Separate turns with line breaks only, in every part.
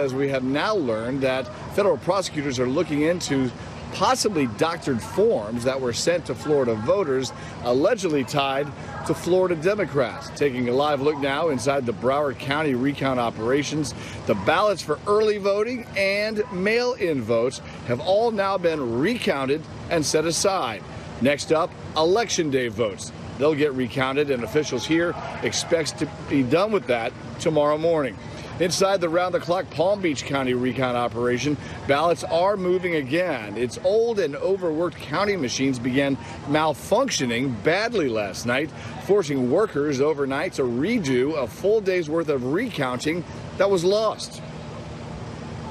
As we have now learned that federal prosecutors are looking into possibly doctored forms that were sent to Florida voters, allegedly tied to Florida Democrats. Taking a live look now inside the Broward County recount operations, the ballots for early voting and mail-in votes have all now been recounted and set aside. Next up, Election Day votes. They'll get recounted, and officials here expect to be done with that tomorrow morning. Inside the round-the-clock Palm Beach County recount operation, ballots are moving again. Its old and overworked counting machines began malfunctioning badly last night, forcing workers overnight to redo a full day's worth of recounting that was lost.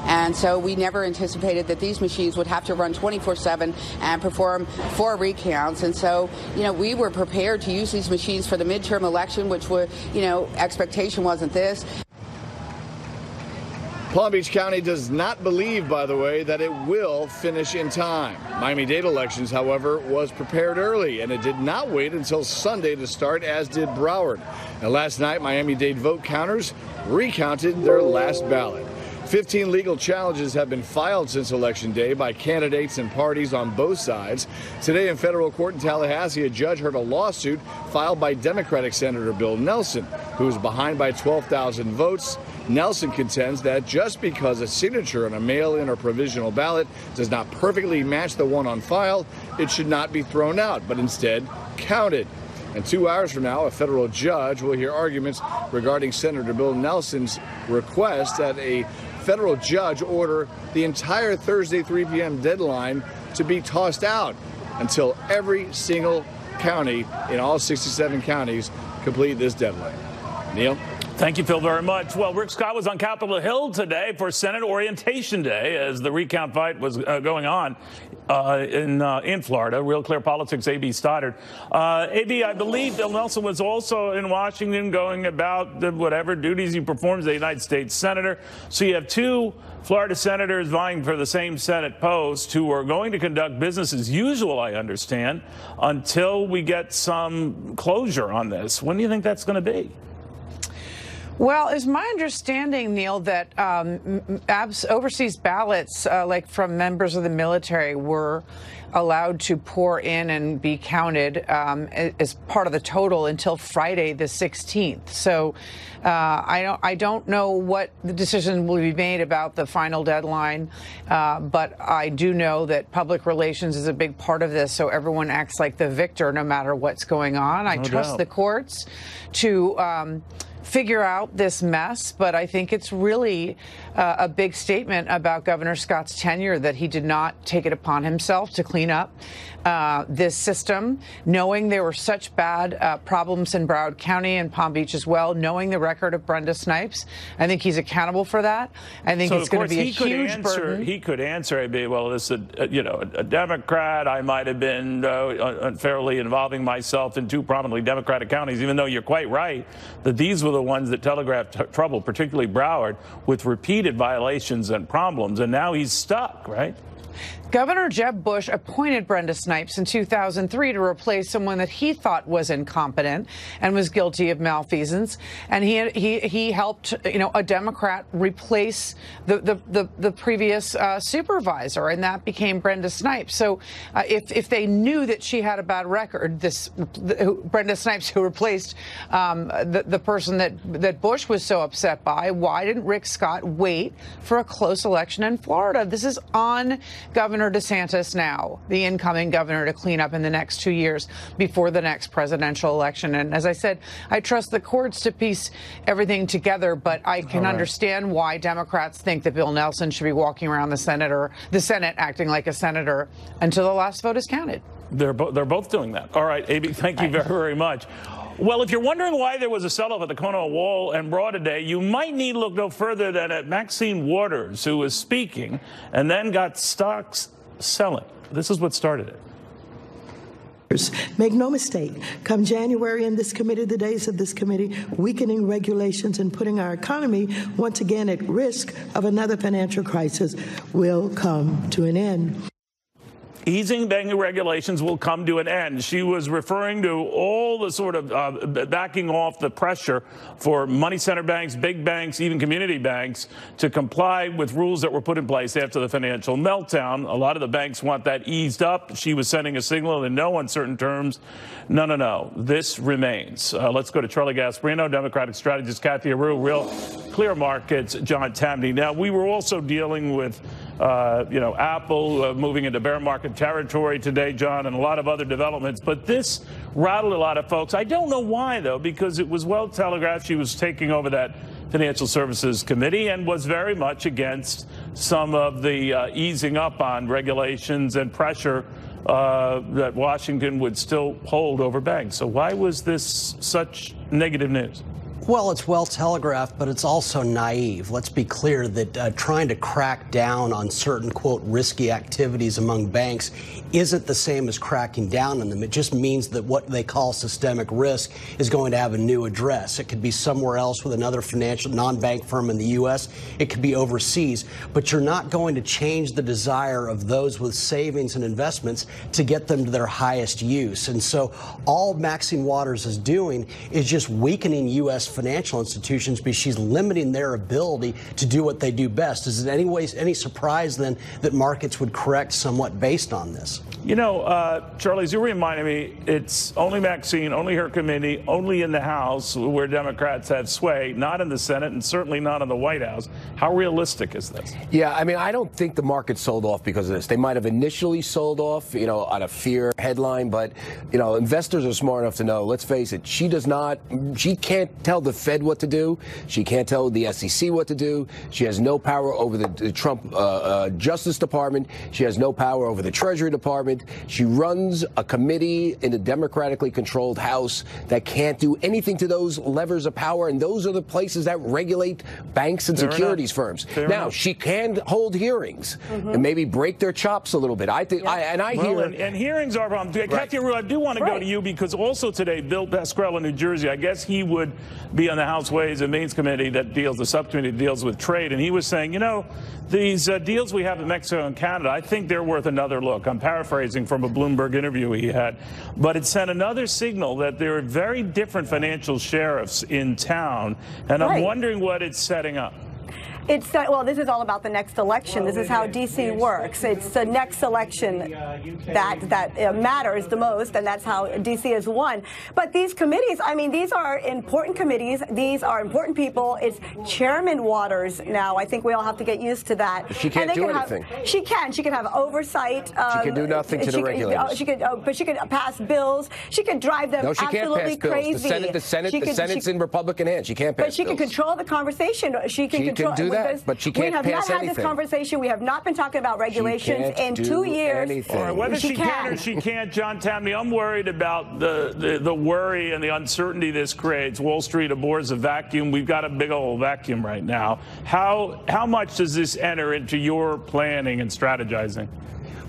And so we never anticipated that these machines would have to run 24/7 and perform 4 recounts. And so, we were prepared to use these machines for the midterm election, which were, expectation wasn't this.
Palm Beach County does not believe, by the way, that it will finish in time. Miami-Dade elections, however, was prepared early, and it did not wait until Sunday to start, as did Broward. And last night, Miami-Dade vote counters recounted their last ballot. 15 legal challenges have been filed since Election Day by candidates and parties on both sides. Today in federal court in Tallahassee, a judge heard a lawsuit filed by Democratic Senator Bill Nelson, who is behind by 12,000 votes. Nelson contends that just because a signature on a mail-in or provisional ballot does not perfectly match the one on file, it should not be thrown out, but instead counted. And 2 hours from now, a federal judge will hear arguments regarding Senator Bill Nelson's request that a federal judge order the entire Thursday 3 p.m. deadline to be tossed out until every single county in all 67 counties complete this deadline. Neil?
Thank you, Phil, very much. Well, Rick Scott was on Capitol Hill today for Senate Orientation Day as the recount fight was going on in Florida. Real Clear Politics, A.B. Stoddard. A.B., I believe Bill Nelson was also in Washington going about the whatever duties he performs as a United States Senator. So you have 2 Florida senators vying for the same Senate post who are going to conduct business as usual, I understand, until we get some closure on this. When do you think that's going to be?
Well, it's my understanding, Neil, that overseas ballots, like from members of the military, were allowed to pour in and be counted as part of the total until Friday the 16th. So I don't know what the decision will be made about the final deadline, but I do know that public relations is a big part of this, so everyone acts like the victor no matter what's going on. I trust the courts to figure out this mess, but I think it's really a big statement about Governor Scott's tenure that he did not take it upon himself to clean up this system, knowing there were such bad problems in Broward County and Palm Beach as well, knowing the record of Brenda Snipes. I think he's accountable for that. I think it's going to be a huge burden.
He could answer, well, this is a Democrat. I might have been unfairly involving myself in 2 prominently Democratic counties, even though you're quite right that these were the ones that telegraphed trouble, particularly Broward, with repeated violations and problems. And now he's stuck, right?
Governor Jeb Bush appointed Brenda Snipes in 2003 to replace someone that he thought was incompetent and was guilty of malfeasance, and he helped a Democrat replace the previous supervisor, and that became Brenda Snipes. So if they knew that she had a bad record, Brenda Snipes, who replaced the person that Bush was so upset by, why didn't Rick Scott wait for a close election in Florida? This is on Governor DeSantis now, the incoming governor, to clean up in the next 2 years before the next presidential election. And as I said, I trust the courts to piece everything together, but I can understand why Democrats think that Bill Nelson should be walking around the Senate acting like a senator until the last vote is counted.
They're both doing that. All right, A.B., thank you very, very much. Well, if you're wondering why there was a sell-off at the Kona Wall and Broad today, you might need look no further than at Maxine Waters, who was speaking and then got stocks selling. This is what started it.
Make no mistake, come January in this committee, the days of this committee, weakening regulations and putting our economy once again at risk of another financial crisis will come to an end.
easing banking regulations will come to an end. She was referring to all the sort of backing off the pressure for money center banks, big banks, even community banks to comply with rules that were put in place after the financial meltdown. A lot of the banks want that eased up. She was sending a signal in no uncertain terms. No. This remains. Let's go to Charlie Gasparino, Democratic strategist Kathy Aru, Real Clear Markets, John Tamny. Now, we were also dealing with Apple moving into bear market territory today, John, and a lot of other developments. But this rattled a lot of folks. I don't know why, though, because it was well telegraphed she was taking over that Financial Services Committee and was very much against some of the easing up on regulations and pressure that Washington would still hold over banks. So why was this such negative news?
Well, it's well telegraphed, but it's also naive. Let's be clear that trying to crack down on certain, quote, risky activities among banks isn't the same as cracking down on them. It just means that what they call systemic risk is going to have a new address. It could be somewhere else with another financial non-bank firm in the U.S. It could be overseas. But you're not going to change the desire of those with savings and investments to get them to their highest use. And so all Maxine Waters is doing is just weakening U.S. financial institutions because she's limiting their ability to do what they do best. Is it any surprise then that markets would correct somewhat based on this?
You know, Charlie, as you reminded me, it's only Maxine, only her committee, only in the House where Democrats have sway, not in the Senate and certainly not in the White House. How realistic is this?
Yeah, I mean, I don't think the market sold off because of this. They might have initially sold off, on a fear headline, but, investors are smart enough to know, let's face it, she can't tell the Fed what to do. She can't tell the SEC what to do. She has no power over the Trump Justice Department. She has no power over the Treasury Department. She runs a committee in a democratically controlled House that can't do anything to those levers of power, and those are the places that regulate banks and securities firms. Now, she can hold hearings and maybe break their chops a little bit. I think, and
hearings are a problem. Kathy Aru, I do want to go to you because also today, Bill Pascrell in New Jersey, I guess he would be on the House Ways and Means Committee the subcommittee that deals with trade, and he was saying, these deals we have with Mexico and Canada, I think they're worth another look. I'm paraphrasing from a Bloomberg interview he had, but it sent another signal that there are very different financial sheriffs in town, and I'm wondering what it's setting up.
Well, this is all about the next election. This is how D.C. works. It's the next election that matters the most, and that's how D.C. has won. But these committees, I mean, these are important committees. These are important people. It's Chairman Waters now. I think we all have to get used to that.
She can't do anything.
She can. She can have oversight.
She can do nothing to the regulators.
But she could pass bills. She could drive them absolutely crazy.
The Senate's in Republican hands. She can't pass bills.
But she can control the conversation. She can do that.
But she can't pass anything.
We have not had this conversation. We have not been talking about regulations in 2 years.
Right, whether she can or she can't, John Tamny, I'm worried about the worry and the uncertainty this creates. Wall Street abhors a vacuum. We've got a big old vacuum right now. How much does this enter into your planning and strategizing?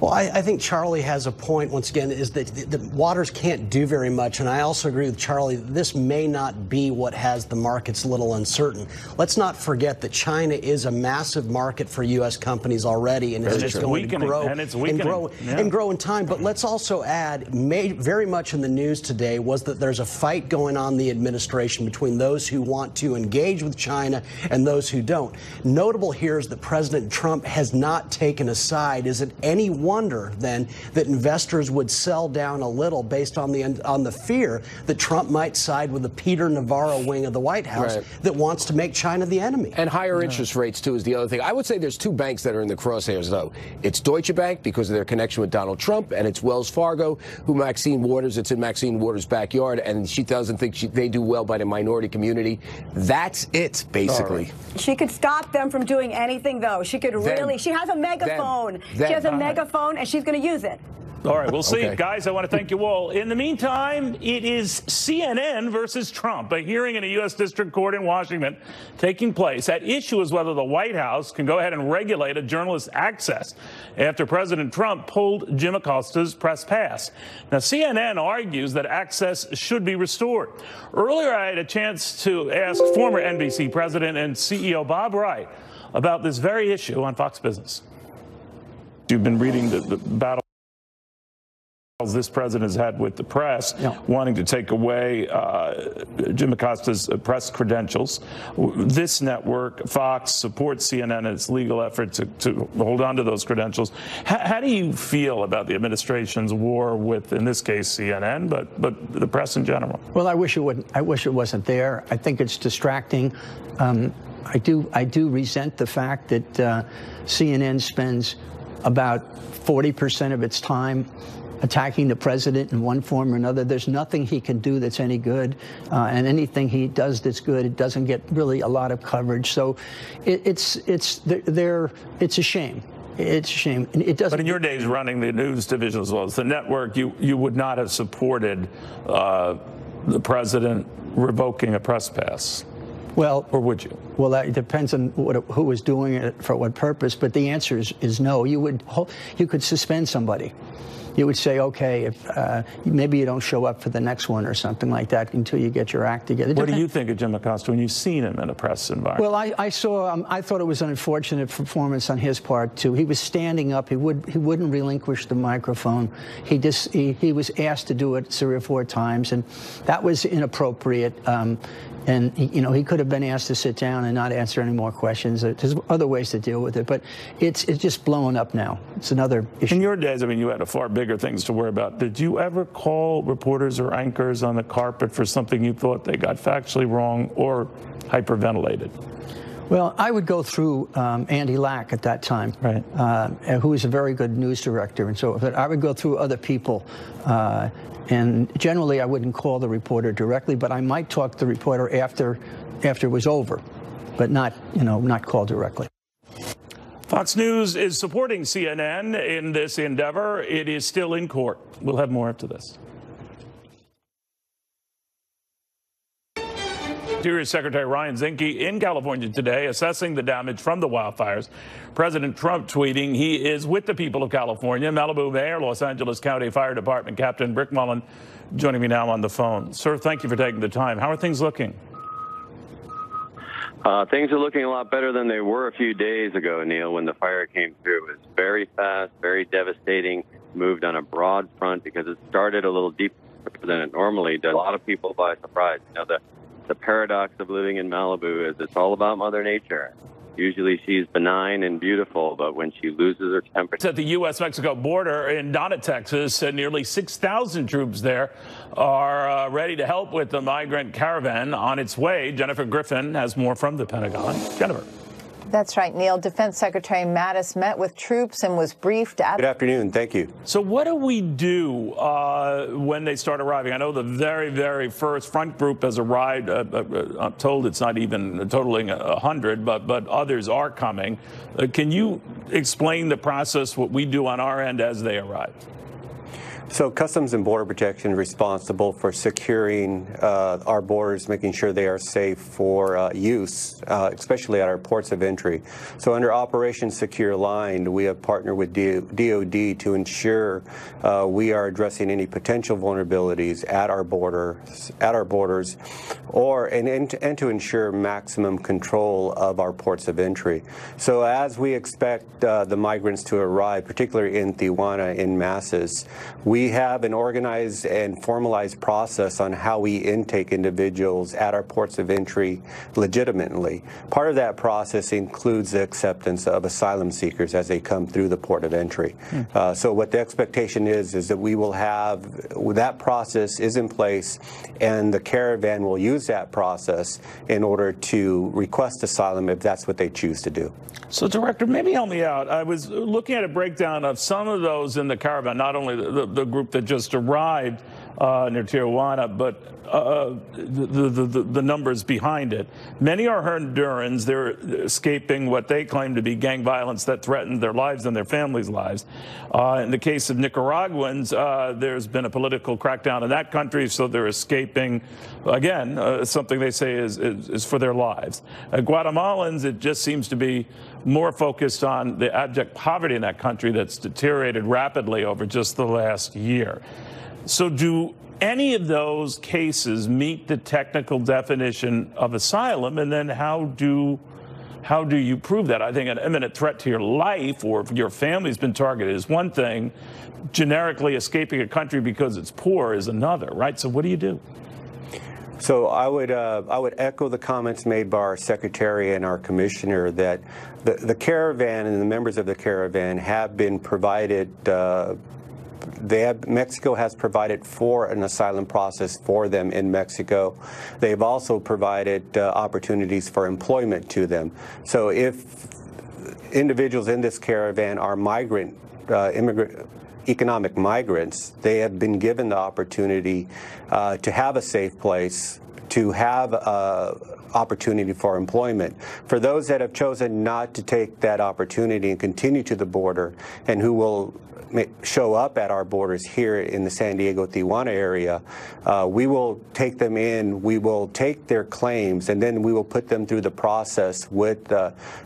Well, I think Charlie has a point, once again, is that the Waters can't do very much. And I also agree with Charlie that this may not be what has the markets a little uncertain. Let's not forget that China is a massive market for U.S. companies already, and it's going to grow and grow in time. But let's also add, very much in the news today was that there's a fight going on in the administration between those who want to engage with China and those who don't. Notable here is that President Trump has not taken a side. Is it any wonder then that investors would sell down a little based on the fear that Trump might side with the Peter Navarro wing of the White House that wants to make China the enemy?
And higher interest rates, too, is the other thing. I would say there's two banks that are in the crosshairs, though. It's Deutsche Bank because of their connection with Donald Trump, and it's Wells Fargo, who Maxine Waters, it's in Maxine Waters' backyard, and she doesn't think they do well by the minority community. That's it, basically.
She could stop them from doing anything, though. She could really. She has a megaphone. She has a megaphone, and she's going to use it.
All right, we'll see. Guys, I want to thank you all. In the meantime, it is CNN versus Trump, a hearing in a U.S. District Court in Washington taking place. At issue is whether the White House can go ahead and regulate a journalist's access after President Trump pulled Jim Acosta's press pass. Now, CNN argues that access should be restored. Earlier, I had a chance to ask former NBC president and CEO Bob Wright about this very issue on Fox Business. You've been reading the battle. this president has had with the press, wanting to take away Jim Acosta's press credentials. This network, Fox, supports CNN in its legal effort to hold on to those credentials. How do you feel about the administration's war with, in this case, CNN, but the press in general?
Well, I wish it wouldn't. I wish it wasn't there. I think it's distracting. I do resent the fact that CNN spends about 40% of its time attacking the president in one form or another. There's nothing he can do that's any good, and anything he does that's good, it doesn't get really a lot of coverage. So it's a shame. It's a shame. It doesn't.
But in your days running the news division as well as the network, you would not have supported the president revoking a press pass.
Well,
or would you?
Well, that depends on who was doing it for what purpose. But the answer is no. You could suspend somebody. You would say, okay, if maybe you don't show up for the next one or something like that until you get your act together.
What do you think of Jim Acosta when you've seen him in a press environment?
Well, I thought it was an unfortunate performance on his part too. He was standing up. He wouldn't relinquish the microphone. He was asked to do it 3 or 4 times, and that was inappropriate. And he could have been asked to sit down and not answer any more questions. There's other ways to deal with it, but it's just blowing up now. It's another issue.
In your days, I mean, you had far bigger things to worry about. Did you ever call reporters or anchors on the carpet for something you thought they got factually wrong or hyperventilated?
Well, I would go through Andy Lack at that time,
right,
who was a very good news director, and so I would go through other people. And generally, I wouldn't call the reporter directly, but I might talk to the reporter after it was over, but not call directly.
Fox News is supporting CNN in this endeavor. It is still in court. We'll have more after this. Interior Secretary Ryan Zinke in California today assessing the damage from the wildfires. President Trump tweeting he is with the people of California. Malibu Mayor, Los Angeles County Fire Department Captain Brick Mullen joining me now on the phone. Sir, thank you for taking the time. How are things looking?
Things are looking a lot better than they were a few days ago, Neil, when the fire came through. It was very fast, very devastating, moved on a broad front because it started a little deeper than it normally does. A lot of people by surprise. The paradox of living in Malibu is it's all about Mother Nature. Usually she's benign and beautiful, but when she loses her temper.
At the U.S.-Mexico border in Donna, Texas, nearly 6,000 troops there are ready to help with the migrant caravan on its way. Jennifer Griffin has more from the Pentagon. Jennifer.
That's right, Neil. Defense Secretary Mattis met with troops and was briefed at...
Good afternoon. Thank you.
So what do we do when they start arriving? I know the very, very first front group has arrived. I'm told it's not even totaling 100, but others are coming. Can you explain the process, what we do on our end as they arrive?
So Customs and Border Protection is responsible for securing our borders, making sure they are safe for use, especially at our ports of entry. So under Operation Secure Line, we have partnered with DOD to ensure we are addressing any potential vulnerabilities at our borders, and to ensure maximum control of our ports of entry. So as we expect the migrants to arrive, particularly in Tijuana in masses, we have an organized and formalized process on how we intake individuals at our ports of entry legitimately. Part of that process includes the acceptance of asylum seekers as they come through the port of entry. So what the expectation is that we will have, that process is in place, and the caravan will use that process in order to request asylum if that's what they choose to do.
So, Director, maybe help me out. I was looking at a breakdown of some of those in the caravan, not only the group that just arrived near Tijuana, but the numbers behind it. Many are Hondurans. They're escaping what they claim to be gang violence that threatened their lives and their families' lives. In the case of Nicaraguans, there's been a political crackdown in that country, so they're escaping, again, something they say is for their lives. Guatemalans, it just seems to be more focused on the abject poverty in that country that's deteriorated rapidly over just the last year. So do any of those cases meet the technical definition of asylum? And then how do how do you prove that? I think an imminent threat to your life or if your family's been targeted is one thing. Generically escaping a country because it's poor is another, right? So what do you do?
So I would echo the comments made by our secretary and our commissioner that the caravan and the members of the caravan have been provided. Mexico has provided for an asylum process for them in Mexico. They've also provided opportunities for employment to them. So if individuals in this caravan are economic migrants, they have been given the opportunity to have a safe place, to have opportunity for employment. For those that have chosen not to take that opportunity and continue to the border, and who will show up at our borders here in the San Diego-Tijuana area, we will take them in, we will take their claims, and then we will put them through the process with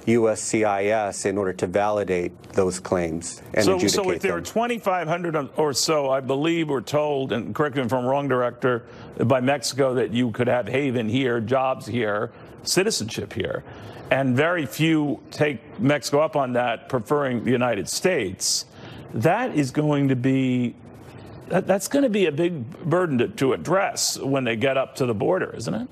USCIS in order to validate those claims and adjudicate them. So
if there are 2,500 or so, I believe we're told, and correct me if I'm wrong, Director, by Mexico that you could have haven here, jobs here, citizenship here, and very few take Mexico up on that, preferring the United States. That is going to be, that's going to be a big burden to address when they get up to the border, isn't it?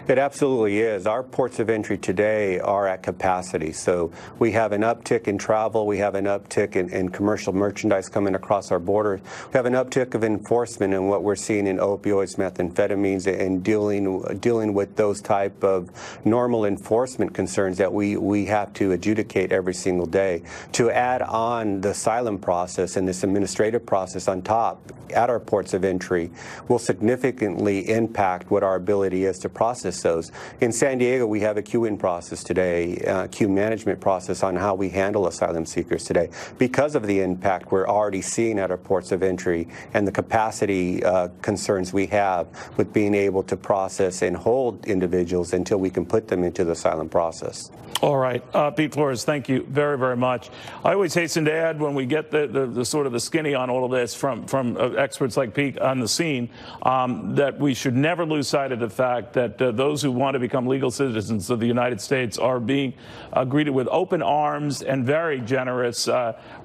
It absolutely is. Our ports of entry today are at capacity. So we have an uptick in travel. We have an uptick in commercial merchandise coming across our border. We have an uptick of enforcement in what we're seeing in opioids, methamphetamines, and dealing with those type of normal enforcement concerns that we have to adjudicate every single day. To add on the asylum process and this administrative process on top at our ports of entry will significantly impact what our ability is to process those. In San Diego, we have a queue-in process today, queue management process on how we handle asylum seekers today. Because of the impact we're already seeing at our ports of entry and the capacity concerns we have with being able to process and hold individuals until we can put them into the asylum process.
All right. Pete Flores, thank you very, very much. I always hasten to add, when we get the sort of the skinny on all of this from experts like Pete on the scene, that we should never lose sight of the fact that those who want to become legal citizens of the United States are being greeted with open arms and very generous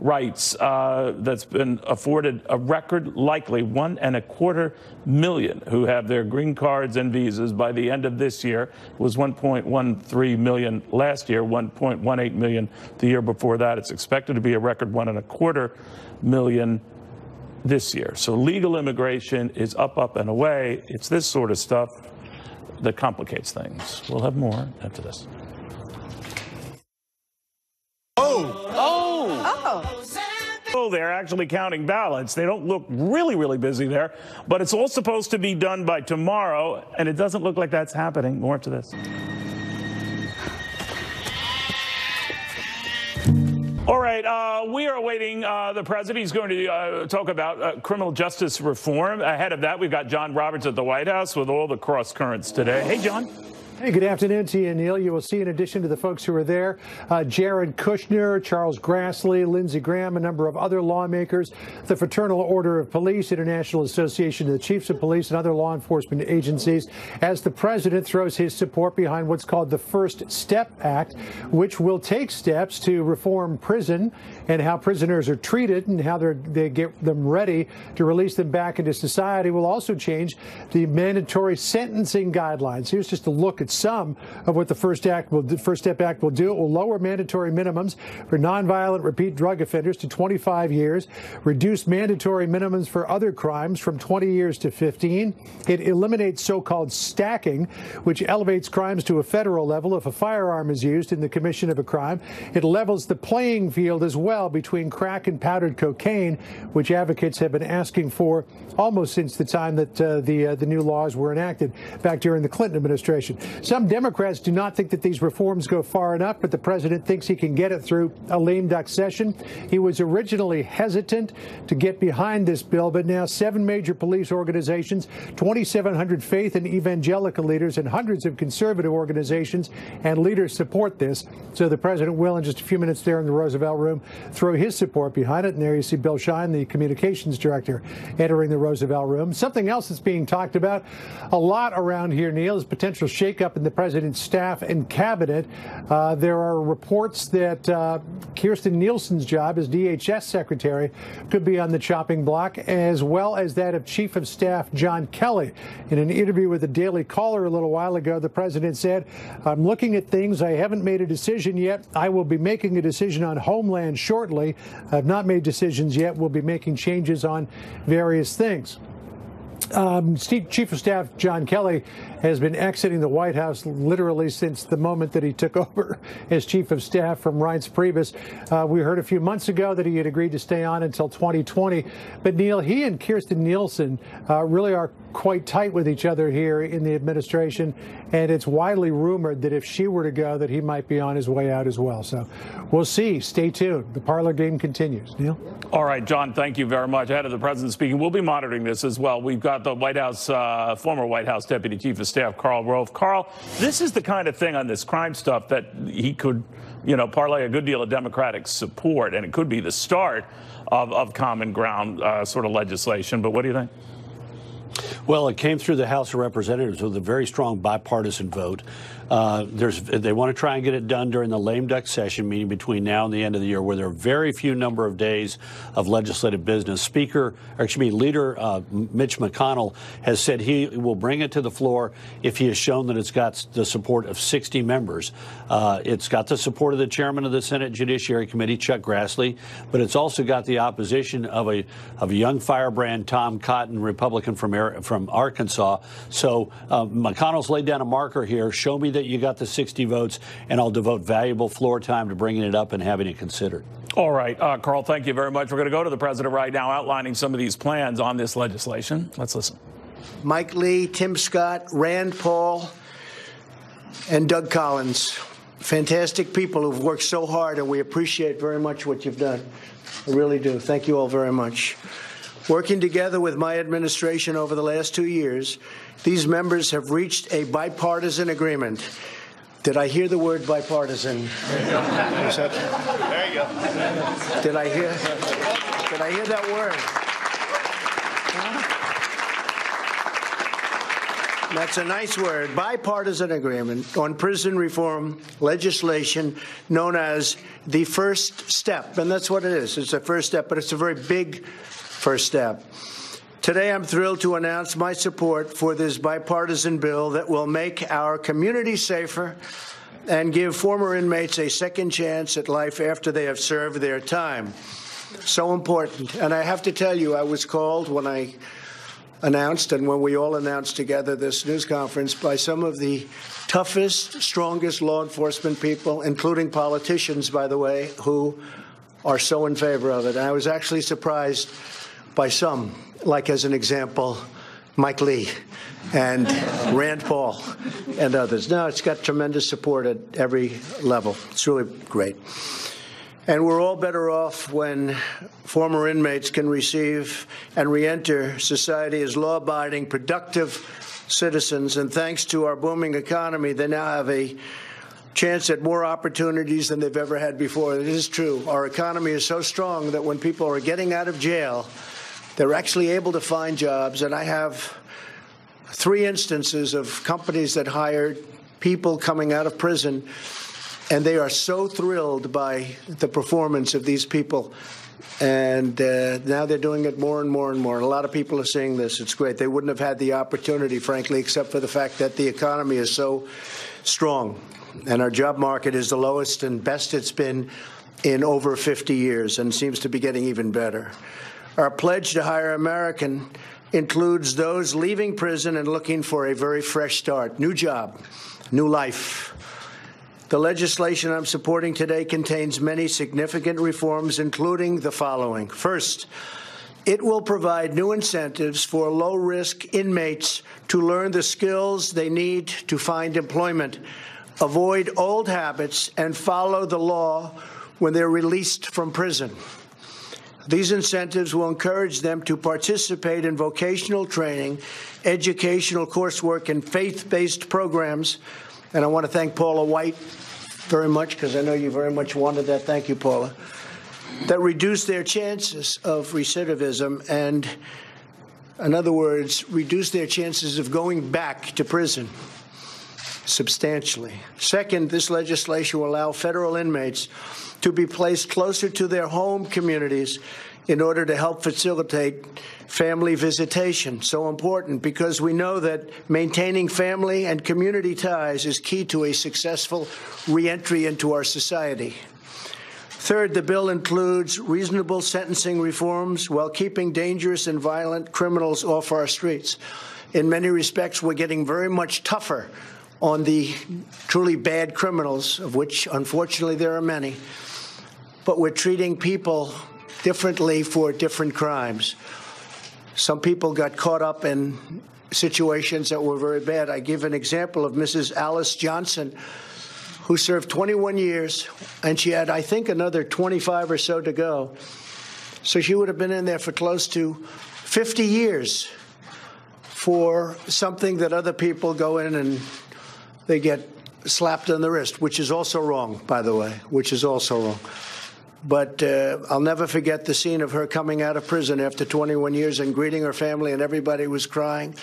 rights that's been afforded a record likely 1.25 million who have their green cards and visas by the end of this year. It was 1.13 million last year, 1.18 million the year before that. It's expected to be a record 1.25 million this year. So legal immigration is up, and away. It's this sort of stuff that complicates things. We'll have more after this. Oh, they're actually counting ballots. They don't look really, really busy there, but it's all supposed to be done by tomorrow, and it doesn't look like that's happening. More after this. All right, we are awaiting the president. He's going to talk about criminal justice reform. Ahead of that, we've got John Roberts at the White House with all the cross currents today. Hey, John.
Hey, good afternoon to you, Neil. You will see, in addition to the folks who are there, Jared Kushner, Charles Grassley, Lindsey Graham, a number of other lawmakers, the Fraternal Order of Police, International Association of the Chiefs of Police, and other law enforcement agencies, as the president throws his support behind what's called the First Step Act, which will take steps to reform prison and how prisoners are treated and how they get them ready to release them back into society. Will also change the mandatory sentencing guidelines. Here's just a look at some of what the First Step Act will do. It will lower mandatory minimums for nonviolent repeat drug offenders to 25 years, reduce mandatory minimums for other crimes from 20 years to 15. It eliminates so-called stacking, which elevates crimes to a federal level if a firearm is used in the commission of a crime. It levels the playing field as well between crack and powdered cocaine, which advocates have been asking for almost since the time that the new laws were enacted back during the Clinton administration. Some Democrats do not think that these reforms go far enough, but the president thinks he can get it through a lame duck session. He was originally hesitant to get behind this bill, but now 7 major police organizations, 2,700 faith and evangelical leaders, and hundreds of conservative organizations and leaders support this. So the president will, in just a few minutes there in the Roosevelt Room, throw his support behind it. And there you see Bill Shine, the communications director, entering the Roosevelt Room. Something else that's being talked about a lot around here, Neil, is potential shakeup shakeup in the president's staff and cabinet. There are reports that Kirstjen Nielsen's job as DHS secretary could be on the chopping block, as well as that of Chief of Staff John Kelly. In an interview with the Daily Caller a little while ago, the president said, "I'm looking at things. I haven't made a decision yet. I will be making a decision on Homeland shortly. I've not made decisions yet. We'll be making changes on various things." Chief of Staff John Kelly has been exiting the White House literally since the moment that he took over as Chief of Staff from Reince Priebus. We heard a few months ago that he had agreed to stay on until 2020. But, Neil, he and Kirstjen Nielsen really are quite tight with each other here in the administration, and it's widely rumored that if she were to go, that he might be on his way out as well. So we'll see. Stay tuned. The parlor game continues. Neil?
All right, John, thank you very much. Ahead of the president speaking, we'll be monitoring this as well. We've got the White House, former White House Deputy Chief of Staff, Karl Rove. Karl, this is the kind of thing on this crime stuff that he could, parlay a good deal of Democratic support, and it could be the start of common ground sort of legislation. But what do you think?
Well, it came through the House of Representatives with a very strong bipartisan vote. They want to try and get it done during the lame duck session, meaning between now and the end of the year, where there are very few number of days of legislative business. Leader Mitch McConnell has said he will bring it to the floor if he has shown that it's got the support of 60 members. It's got the support of the chairman of the Senate Judiciary Committee, Chuck Grassley, but it's also got the opposition of a young firebrand, Tom Cotton, Republican from Arkansas. So McConnell's laid down a marker here. Show me that you got the 60 votes, and I'll devote valuable floor time to bringing it up and having it considered.
All right, Karl, thank you very much. We're going to go to the president right now outlining some of these plans on this legislation. Let's listen.
Mike Lee, Tim Scott, Rand Paul, and Doug Collins. Fantastic people who've worked so hard, and we appreciate very much what you've done. I really do. Thank you all very much. Working together with my administration over the last 2 years, these members have reached a bipartisan agreement. Did I hear the word bipartisan?
There you go.
Did I hear that word? That's a nice word. Bipartisan agreement on prison reform legislation known as the first step. And that's what it is. It's a first step, but it's a very big first step. Today, I'm thrilled to announce my support for this bipartisan bill that will make our community safer and give former inmates a second chance at life after they have served their time. So important. And I have to tell you, I was called when I announced and when we all announced together this news conference by some of the toughest, strongest law enforcement people, including politicians, by the way, who are so in favor of it. And I was actually surprised by some, like as an example, Mike Lee and Rand Paul and others. No, it's got tremendous support at every level. It's really great. And we're all better off when former inmates can receive and reenter society as law-abiding, productive citizens. And thanks to our booming economy, they now have a chance at more opportunities than they've ever had before. It is true. Our economy is so strong that when people are getting out of jail, they're actually able to find jobs. And I have 3 instances of companies that hired people coming out of prison, and they are so thrilled by the performance of these people. And now they're doing it more and more and more. And a lot of people are seeing this. It's great. They wouldn't have had the opportunity, frankly, except for the fact that the economy is so strong. And our job market is the lowest and best it's been in over 50 years and seems to be getting even better. Our pledge to hire American includes those leaving prison and looking for a very fresh start, new job, new life. The legislation I'm supporting today contains many significant reforms, including the following. First, it will provide new incentives for low-risk inmates to learn the skills they need to find employment, avoid old habits, and follow the law when they're released from prison. These incentives will encourage them to participate in vocational training, educational coursework, and faith-based programs. And I want to thank Paula White very much, because I know you very much wanted that. Thank you, Paula. That reduce their chances of recidivism and, in other words, reduce their chances of going back to prison. substantially. Second, this legislation will allow federal inmates to be placed closer to their home communities in order to help facilitate family visitation. So important because we know that maintaining family and community ties is key to a successful reentry into our society. Third, the bill includes reasonable sentencing reforms while keeping dangerous and violent criminals off our streets. In many respects, we're getting very much tougher on the truly bad criminals, of which, unfortunately, there are many. But we're treating people differently for different crimes. Some people got caught up in situations that were very bad. I give an example of Mrs. Alice Johnson, who served 21 years, and she had, I think, another 25 or so to go. So she would have been in there for close to 50 years for something that other people go in and they get slapped on the wrist, which is also wrong, by the way, which is also wrong. But I'll never forget the scene of her coming out of prison after 21 years and greeting her family, and everybody was crying.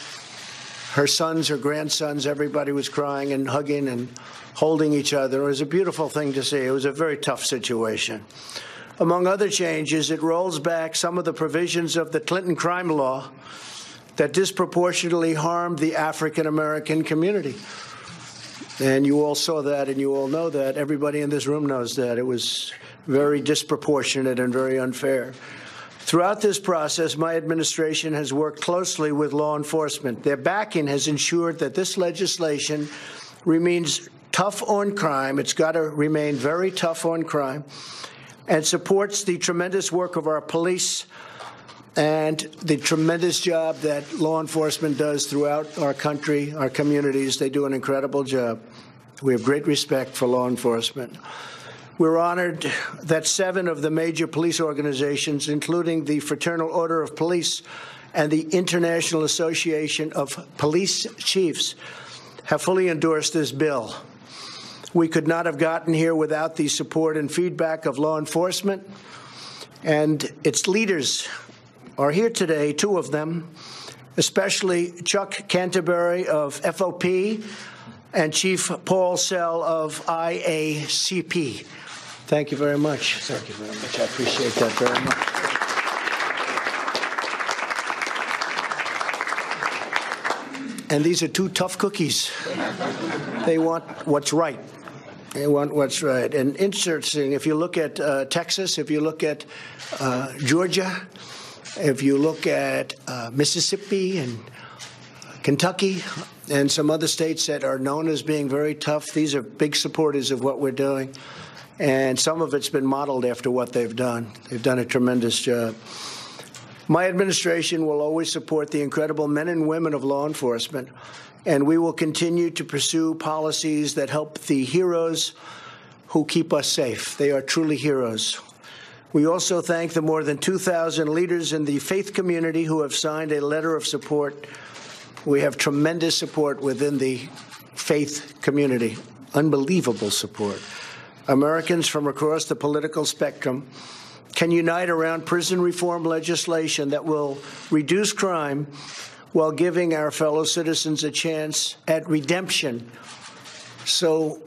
Her sons, her grandsons, everybody was crying and hugging and holding each other. It was a beautiful thing to see. It was a very tough situation. Among other changes, it rolls back some of the provisions of the Clinton crime law that disproportionately harmed the African-American community. And you all saw that, and you all know that. Everybody in this room knows that. It was very disproportionate and very unfair. Throughout this process, my administration has worked closely with law enforcement. Their backing has ensured that this legislation remains tough on crime. It's got to remain very tough on crime, and supports the tremendous work of our police and the tremendous job that law enforcement does throughout our country, our communities. They do an incredible job. We have great respect for law enforcement. We're honored that 7 of the major police organizations, including the Fraternal Order of Police and the International Association of Police Chiefs, have fully endorsed this bill. We could not have gotten here without the support and feedback of law enforcement, and its leaders are here today, 2 of them, especially Chuck Canterbury of FOP and Chief Paul Sell of IACP. Thank you very much. Thank you very much. I appreciate that very much. And these are 2 tough cookies. They want what's right. They want what's right. And interesting, if you look at Texas, if you look at Georgia, if you look at Mississippi and Kentucky and some other states that are known as being very tough, these are big supporters of what we're doing. And some of it's been modeled after what they've done. They've done a tremendous job. My administration will always support the incredible men and women of law enforcement, and we will continue to pursue policies that help the heroes who keep us safe. They are truly heroes. We also thank the more than 2,000 leaders in the faith community who have signed a letter of support. We have tremendous support within the faith community, unbelievable support. Americans from across the political spectrum can unite around prison reform legislation that will reduce crime while giving our fellow citizens a chance at redemption. So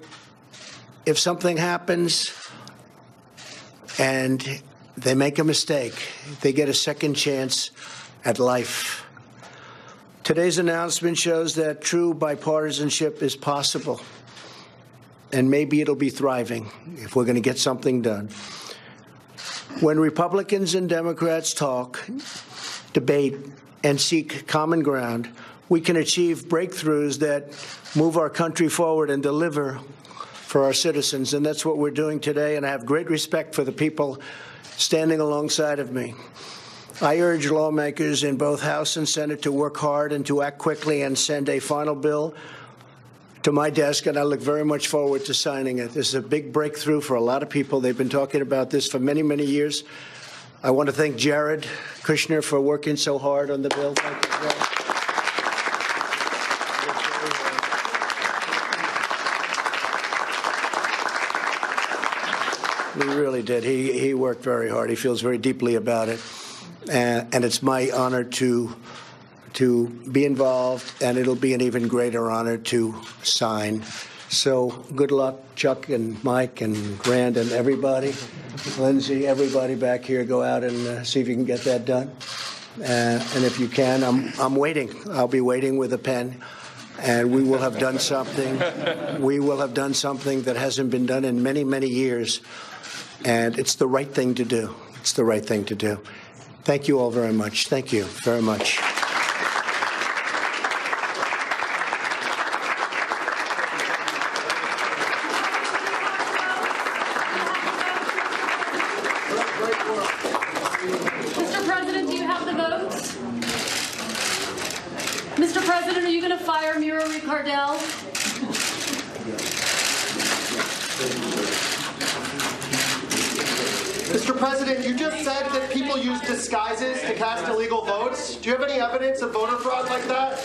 if something happens and they make a mistake, they get a second chance at life. Today's announcement shows that true bipartisanship is possible. And maybe it'll be thriving if we're going to get something done. When Republicans and Democrats talk, debate, and seek common ground, we can achieve breakthroughs that move our country forward and deliver for our citizens. And that's what we're doing today, and I have great respect for the people standing alongside of me. I urge lawmakers in both House and Senate to work hard and to act quickly and send a final bill to my desk, and I look very much forward to signing it. This is a big breakthrough for a lot of people. They've been talking about this for many, many years. I want to thank Jared Kushner for working so hard on the bill. Thank you, Jared. He really did. He worked very hard. He feels very deeply about it. And it's my honor to to be involved, and it'll be an even greater honor to sign. So good luck, Chuck and Mike and Rand and everybody. Lindsay, everybody back here, go out and see if you can get that done. And if you can, I'm waiting. I'll be waiting with a pen. And we will have done something. We will have done something that hasn't been done in many, many years. And it's the right thing to do. It's the right thing to do. Thank you all very much. Thank you very much.
Mr. President, do you have the votes? Mr. President, are you going to fire Mira Ricardel?
Mr. President, you just said that people use disguises to cast illegal votes. Do you have any evidence of voter fraud like that?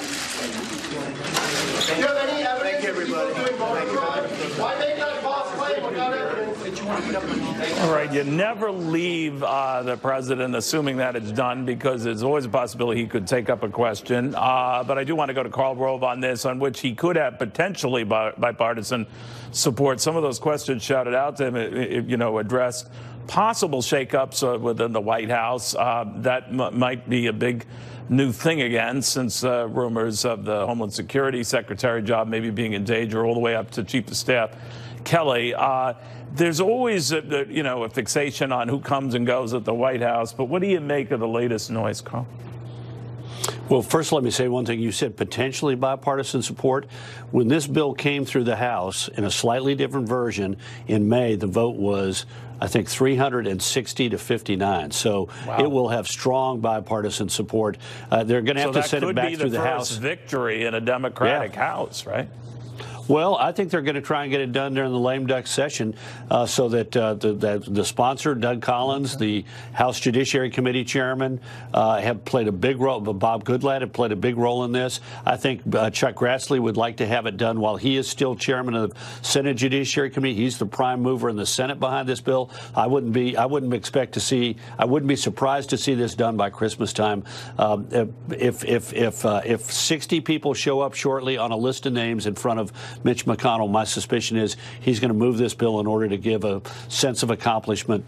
Do you have any evidence of people doing voter fraud? Why make that false claim without evidence?
All right, you never leave the president assuming that it's done, because there's always a possibility he could take up a question. But I do want to go to Karl Rove on this, on which he could have potentially bipartisan support. Some of those questions shouted out to him, addressed possible shakeups within the White House. That might be a big new thing again, since rumors of the Homeland Security Secretary job maybe being in danger, all the way up to Chief of Staff Kelly. There's always a fixation on who comes and goes at the White House. But what do you make of the latest noise, Karl?
Well, first, let me say one thing. You said potentially bipartisan support. When this bill came through the House in a slightly different version in May, the vote was, I think, 360 to 59. So wow. It will have strong bipartisan support. They're going to have to send it back through the House.
So that could be the first victory in a Democratic House, right?
Well, I think they're going to try and get it done during the lame duck session so that the sponsor, Doug Collins, the House Judiciary Committee chairman, have played a big role. Bob Goodlatte have played a big role in this. I think Chuck Grassley would like to have it done while he is still chairman of the Senate Judiciary Committee. He's the prime mover in the Senate behind this bill. I wouldn't be surprised to see this done by Christmas time. If 60 people show up shortly on a list of names in front of Mitch McConnell, my suspicion is he's going to move this bill in order to give a sense of accomplishment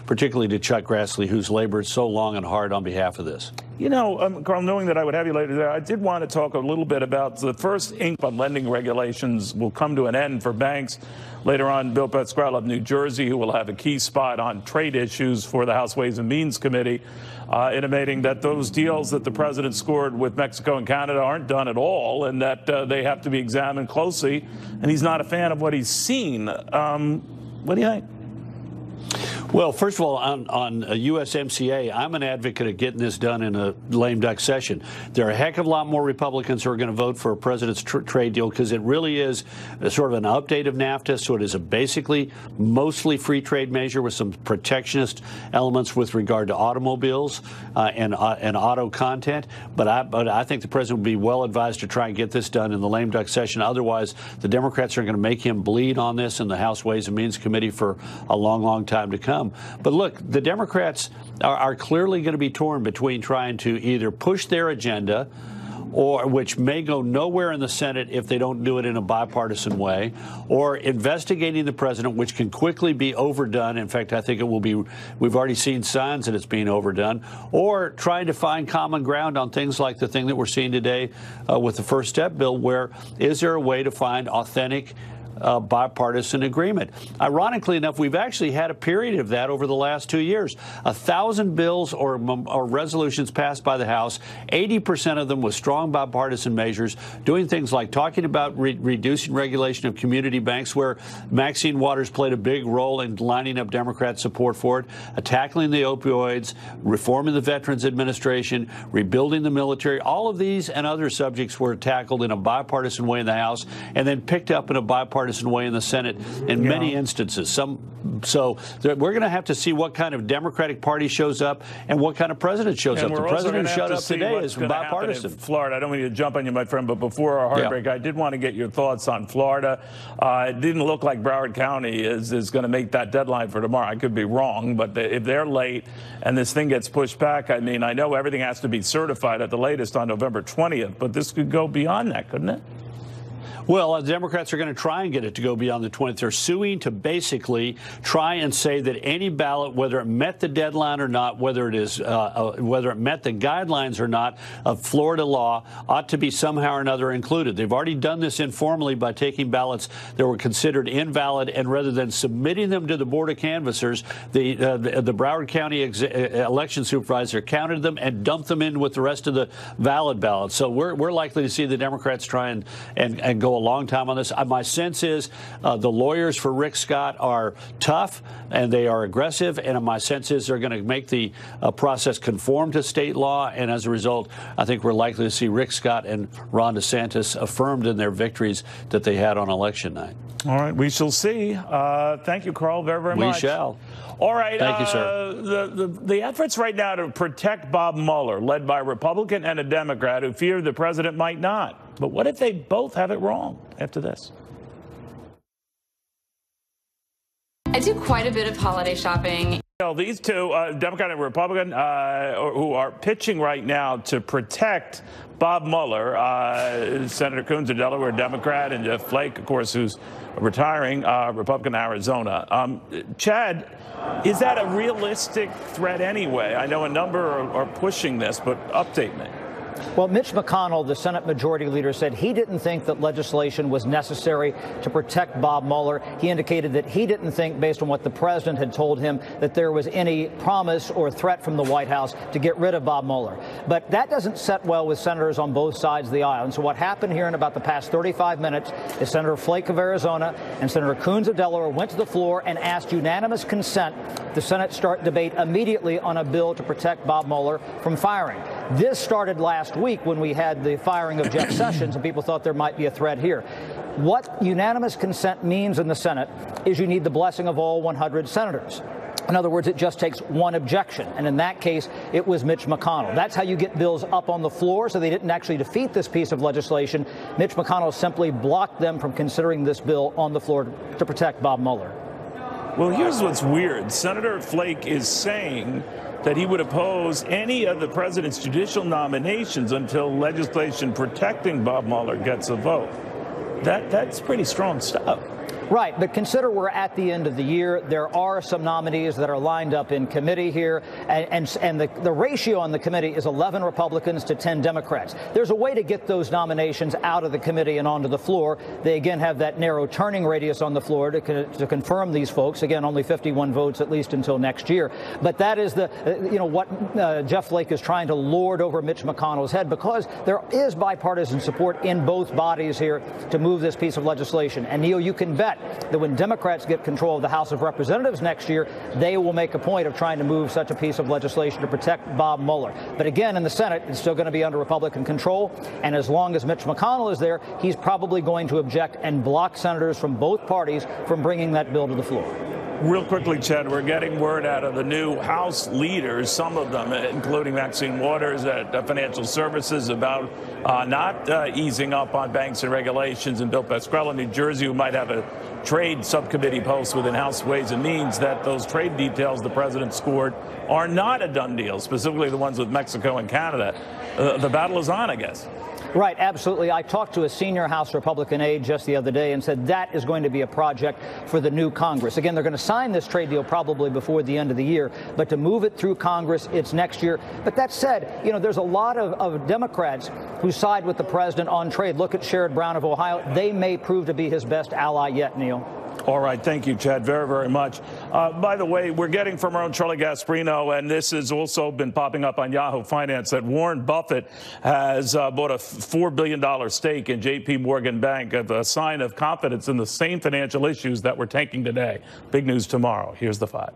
particularly to Chuck Grassley, who's labored so long and hard on behalf of this.
Karl, knowing that I would have you later there, I did want to talk a little bit about the first ink on lending regulations will come to an end for banks. Later on, Bill Pascrell of New Jersey, who will have a key spot on trade issues for the House Ways and Means Committee, intimating that those deals that the president scored with Mexico and Canada aren't done at all, and that they have to be examined closely. And he's not a fan of what he's seen. What do you think?
Well, first of all, on USMCA, I'm an advocate of getting this done in a lame duck session. There are a heck of a lot more Republicans who are going to vote for a president's trade deal, because it really is sort of an update of NAFTA. So it is a basically mostly free trade measure with some protectionist elements with regard to automobiles and auto content. But I think the president would be well advised to try and get this done in the lame duck session. Otherwise, the Democrats are going to make him bleed on this in the House Ways and Means Committee for a long, long time to come. But look, the Democrats are clearly going to be torn between trying to either push their agenda, or which may go nowhere in the Senate if they don't do it in a bipartisan way, or investigating the president, which can quickly be overdone. In fact, I think it will be. We've already seen signs that it's being overdone, or trying to find common ground on things like the thing that we're seeing today with the First Step bill, where is there a way to find authentic bipartisan agreement? Ironically enough, we've actually had a period of that over the last 2 years. 1,000 bills or resolutions passed by the House, 80% of them with strong bipartisan measures, doing things like talking about reducing regulation of community banks, where Maxine Waters played a big role in lining up Democrat support for it, tackling the opioids, reforming the Veterans Administration, rebuilding the military. All of these and other subjects were tackled in a bipartisan way in the House and then picked up in a bipartisan bipartisan way in the Senate in many instances. So we're going to have to see what kind of Democratic Party shows up and what kind of president shows up. The president who showed up today is bipartisan.
Florida. I don't mean to jump on you, my friend, but before our heartbreak, I did want to get your thoughts on Florida. It didn't look like Broward County is going to make that deadline for tomorrow. I could be wrong, but if they're late and this thing gets pushed back, I mean, I know everything has to be certified at the latest on November 20th, but this could go beyond that, couldn't it?
Well, the Democrats are going to try and get it to go beyond the 20th. They're suing to basically try and say that any ballot, whether it met the deadline or not, whether it met the guidelines or not of Florida law, ought to be somehow or another included. They've already done this informally by taking ballots that were considered invalid, and rather than submitting them to the Board of Canvassers, the Broward County election supervisor counted them and dumped them in with the rest of the valid ballots. So we're likely to see the Democrats try and go a long time on this. My sense is the lawyers for Rick Scott are tough and they are aggressive, and my sense is they're going to make the process conform to state law, and as a result, I think we're likely to see Rick Scott and Ron DeSantis affirmed in their victories that they had on election night.
All right, we shall see. Thank you, Carl, very, very much.
We shall.
All right.
Thank you, sir.
The efforts right now to protect Bob Mueller, led by a Republican and a Democrat who fear the president might not. But what if they both have it wrong after this?
I do quite a bit of holiday shopping.
These two, Democrat and Republican, who are pitching right now to protect Bob Mueller, Senator Coons, a Delaware Democrat, and Jeff Flake, of course, who's retiring, Republican Arizona. Chad, is that a realistic threat anyway? I know a number are pushing this, but update me.
Well, Mitch McConnell, the Senate Majority Leader, said he didn't think that legislation was necessary to protect Bob Mueller. He indicated that he didn't think, based on what the president had told him, that there was any promise or threat from the White House to get rid of Bob Mueller. But that doesn't set well with senators on both sides of the aisle. And so what happened here in about the past 35 minutes is Senator Flake of Arizona and Senator Coons of Delaware went to the floor and asked unanimous consent the Senate start debate immediately on a bill to protect Bob Mueller from firing. This started last week when we had the firing of Jeff Sessions, and people thought there might be a threat here. What unanimous consent means in the Senate is you need the blessing of all 100 senators. In other words, it just takes one objection, and in that case, it was Mitch McConnell. That's how you get bills up on the floor, so they didn't actually defeat this piece of legislation. Mitch McConnell simply blocked them from considering this bill on the floor to protect Bob Mueller.
Well, here's what's weird. Senator Flake is saying that he would oppose any of the president's judicial nominations until legislation protecting Bob Mueller gets a vote. That's pretty strong stuff.
Right, but consider we're at the end of the year. There are some nominees that are lined up in committee here, and the ratio on the committee is 11 Republicans to 10 Democrats. There's a way to get those nominations out of the committee and onto the floor. They again have that narrow turning radius on the floor to confirm these folks. Again, only 51 votes at least until next year. But that is what Jeff Flake is trying to lord over Mitch McConnell's head, because there is bipartisan support in both bodies here to move this piece of legislation. And Neil, you can bet that when Democrats get control of the House of Representatives next year, they will make a point of trying to move such a piece of legislation to protect Bob Mueller. But again, in the Senate, it's still going to be under Republican control. And as long as Mitch McConnell is there, he's probably going to object and block senators from both parties from bringing that bill to the floor.
Real quickly, Chad, we're getting word out of the new House leaders, some of them, including Maxine Waters at Financial Services, about not easing up on banks and regulations, and Bill Pascrell in New Jersey, who might have a trade subcommittee post within House Ways and Means, that those trade details the president scored are not a done deal, specifically the ones with Mexico and Canada. The battle is on, I guess.
Right, absolutely. I talked to a senior House Republican aide just the other day and said that is going to be a project for the new Congress. Again, they're going to sign this trade deal probably before the end of the year, but to move it through Congress, it's next year. But that said, there's a lot of Democrats who side with the president on trade. Look at Sherrod Brown of Ohio. They may prove to be his best ally yet, Neil.
All right. Thank you, Chad, very, very much. By the way, we're getting from our own Charlie Gasparino, and this has also been popping up on Yahoo Finance, that Warren Buffett has bought a $4 billion stake in J.P. Morgan Bank, a sign of confidence in the same financial issues that we're taking today. Big news tomorrow. Here's the 5.